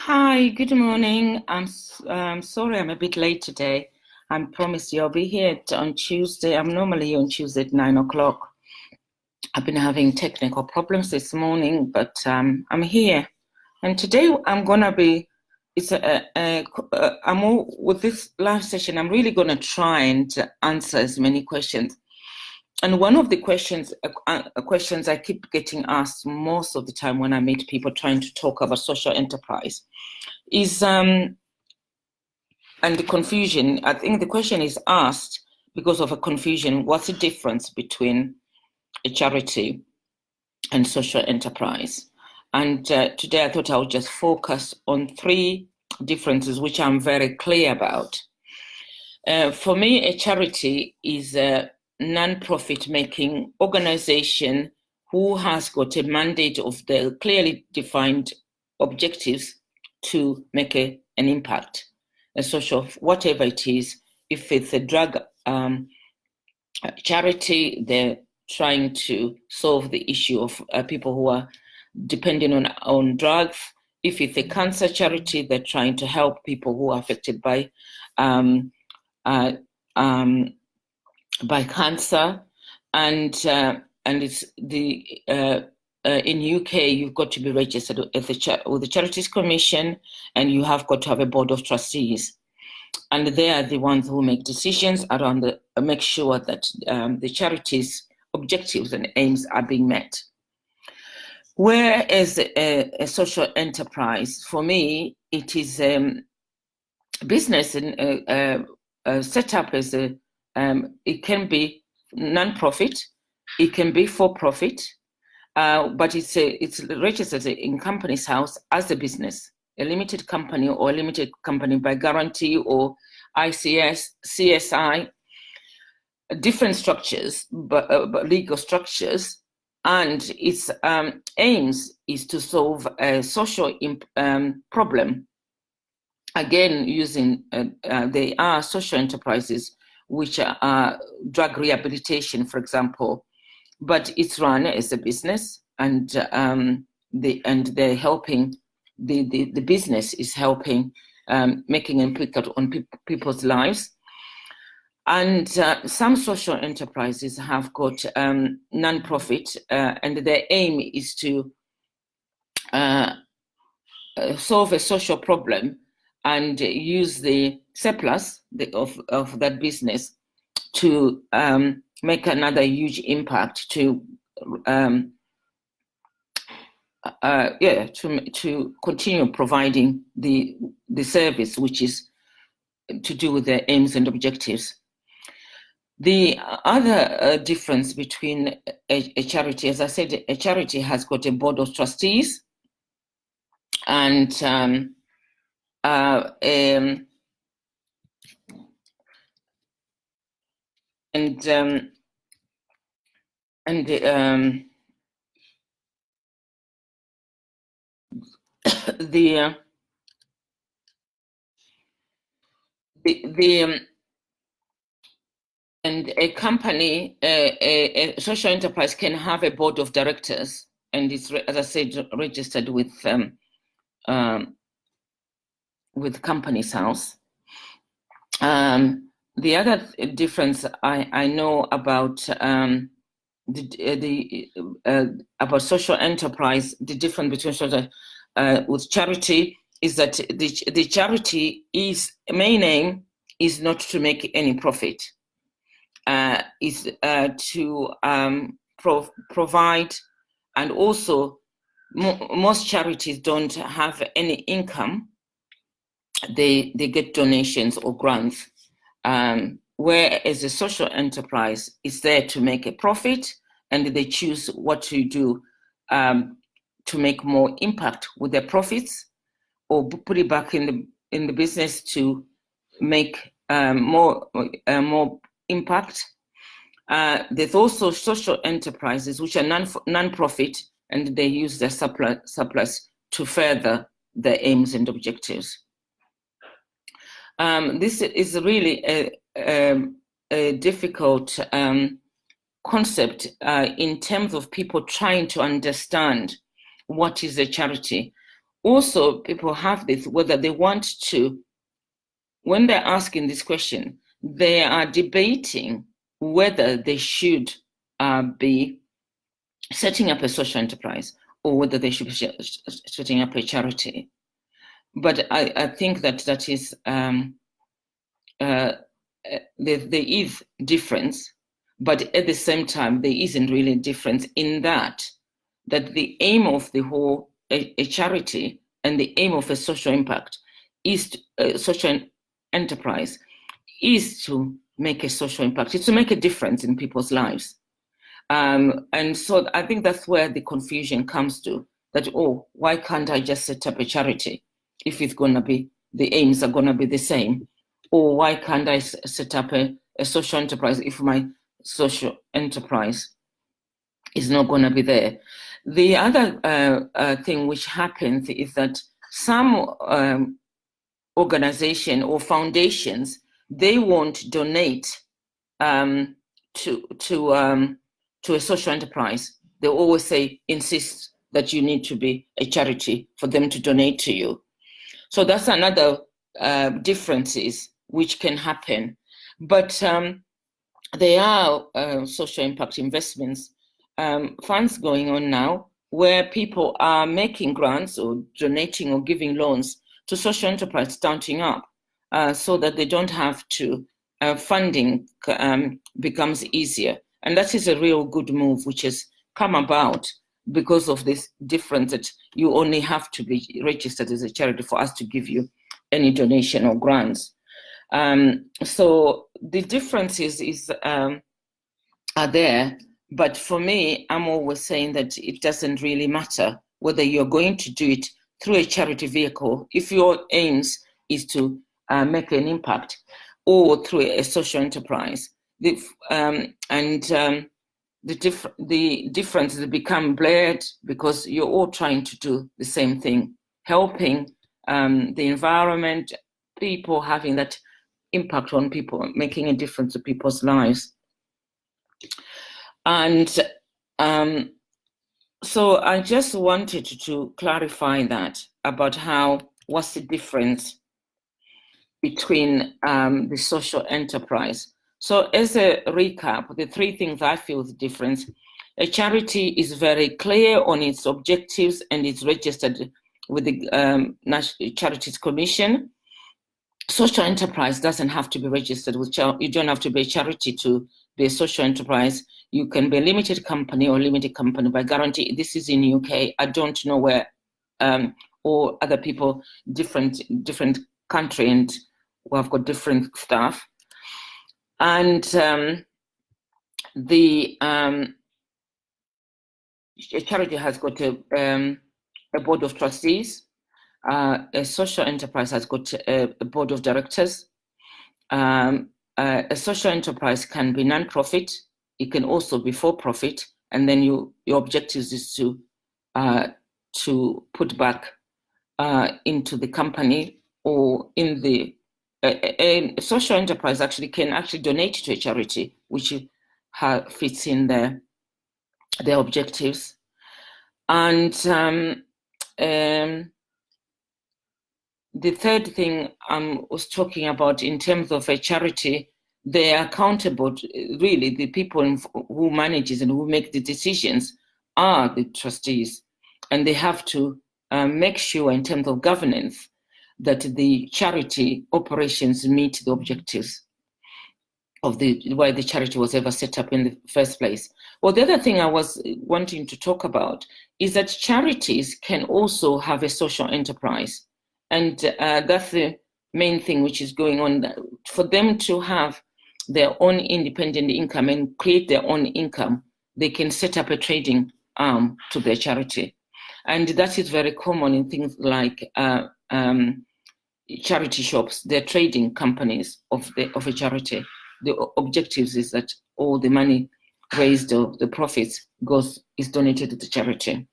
Hi, good morning. Sorry I'm a bit late today. I promised you I'll be here on Tuesday. I'm normally here on Tuesday at 9 o'clock. I've been having technical problems this morning, but I'm here. And today I'm gonna be. It's with this live session. I'm really gonna try and answer as many questions. And one of the questions I keep getting asked most of the time when I meet people trying to talk about social enterprise is and the confusion. I think the question is asked because of a confusion. What's the difference between a charity and social enterprise? And today I thought I would just focus on three differences, which I'm very clear about. For me, a charity is a non-profit making organization who has got a mandate of the clearly defined objectives to make an impact, a social, whatever it is. If it's a drug charity, they're trying to solve the issue of people who are depending on drugs. If it's a cancer charity, they're trying to help people who are affected by cancer, and it's the in UK you've got to be registered with the Charities Commission, and you have got to have a board of trustees, and they are the ones who make decisions around make sure that the charities' objectives and aims are being met. Whereas a social enterprise, for me, it is business and set up as it can be non-profit, it can be for-profit, but it's registered in Companies House as a business, a limited company or a limited company by guarantee or ICS, CSI, different structures, but legal structures, and its aims is to solve a social problem. Again, using they are social enterprises, which are drug rehabilitation, for example, but it's run as a business, and they're helping. The business is helping making an impact on people's lives. And some social enterprises have got non-profit, and their aim is to solve a social problem and use the surplus of that business to make another huge impact to continue providing the service, which is to do with their aims and objectives. The other difference between a charity, as I said, a charity has got a board of trustees, and and and a company, a social enterprise can have a board of directors, and it's, as I said, registered with Companies House. The other difference I know about about social enterprise, the difference between social with charity is that the charity main aim is not to make any profit. Is to provide, and also most charities don't have any income. They get donations or grants, whereas a social enterprise is there to make a profit, and they choose what to do to make more impact with their profits, or put it back in the business to make more impact. There's also social enterprises which are non-profit, and they use their surplus to further their aims and objectives. This is really a difficult concept in terms of people trying to understand what is a charity. also people have this, whether they want to, when they're asking this question, they are debating whether they should be setting up a social enterprise or whether they should be setting up a charity. But I think that is, there is difference, but at the same time, there isn't really difference in that the aim of the whole, a charity and the aim of a social impact is social enterprise is to make a social impact. It's to make a difference in people's lives. And so I think that's where the confusion comes to, that, oh, why can't I just set up a charity if it's going to be, the aims are going to be the same? Or why can't I set up a social enterprise if my social enterprise is not going to be there? The other thing which happens is that some organization or foundations, they won't donate to a social enterprise. They always insist that you need to be a charity for them to donate to you. So that's another differences which can happen. But there are social impact investments funds going on now where people are making grants or donating or giving loans to social enterprise starting up so that they don't have to, funding becomes easier. And that is a real good move which has come about because of this difference that you only have to be registered as a charity for us to give you any donation or grants. So the differences are there, but for me, I'm always saying that it doesn't really matter whether you're going to do it through a charity vehicle, if your aims is to make an impact, or through a social enterprise. The differences become blurred because you're all trying to do the same thing, helping the environment, people, having that impact on people, making a difference to people's lives. And so I just wanted to clarify that about what's the difference between the social enterprise. So as a recap, the three things I feel the difference: a charity is very clear on its objectives and it's registered with the National Charities Commission. Social enterprise doesn't have to be registered with you don't have to be a charity to be a social enterprise. You can be a limited company or limited company by guarantee. This is in UK. I don't know where or other people, different country, and we have got different stuff. And the charity has got a board of trustees. A social enterprise has got a board of directors. A social enterprise can be non-profit. It can also be for-profit, and then your objectives is to put back into the company, or in the a social enterprise can donate to a charity, which fits in their objectives. And the third thing I was talking about in terms of a charity, they are accountable. Really, the people who manages and who make the decisions are the trustees, and they have to make sure in terms of governance that the charity operations meet the objectives of why the charity was ever set up in the first place. Well, the other thing I was wanting to talk about is that charities can also have a social enterprise. And that's the main thing which is going on. For them to have their own independent income and create their own income, they can set up a trading arm to their charity. And that is very common in things like charity shops. They're trading companies of a charity. The objectives is that all the money raised or the profits is donated to the charity.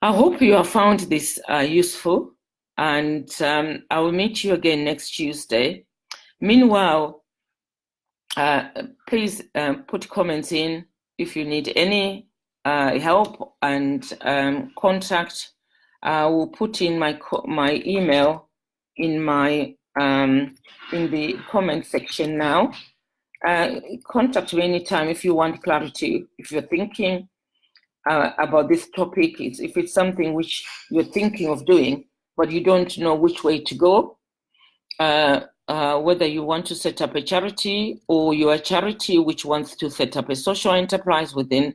I hope you have found this useful, and I will meet you again next Tuesday. Meanwhile, please put comments in if you need any help, and contact I will put in my email in my in the comment section now. Contact me anytime if you want clarity. If you're thinking about this topic, if it's something which you're thinking of doing, but you don't know which way to go, whether you want to set up a charity or you're a charity which wants to set up a social enterprise within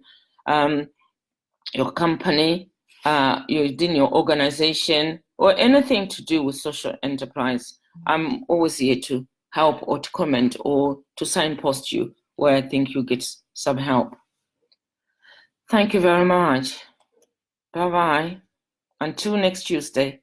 your company, within your organization, or anything to do with social enterprise, I'm always here to help or to comment or to signpost you where I think you get some help. Thank you very much. Bye-bye. Until next Tuesday.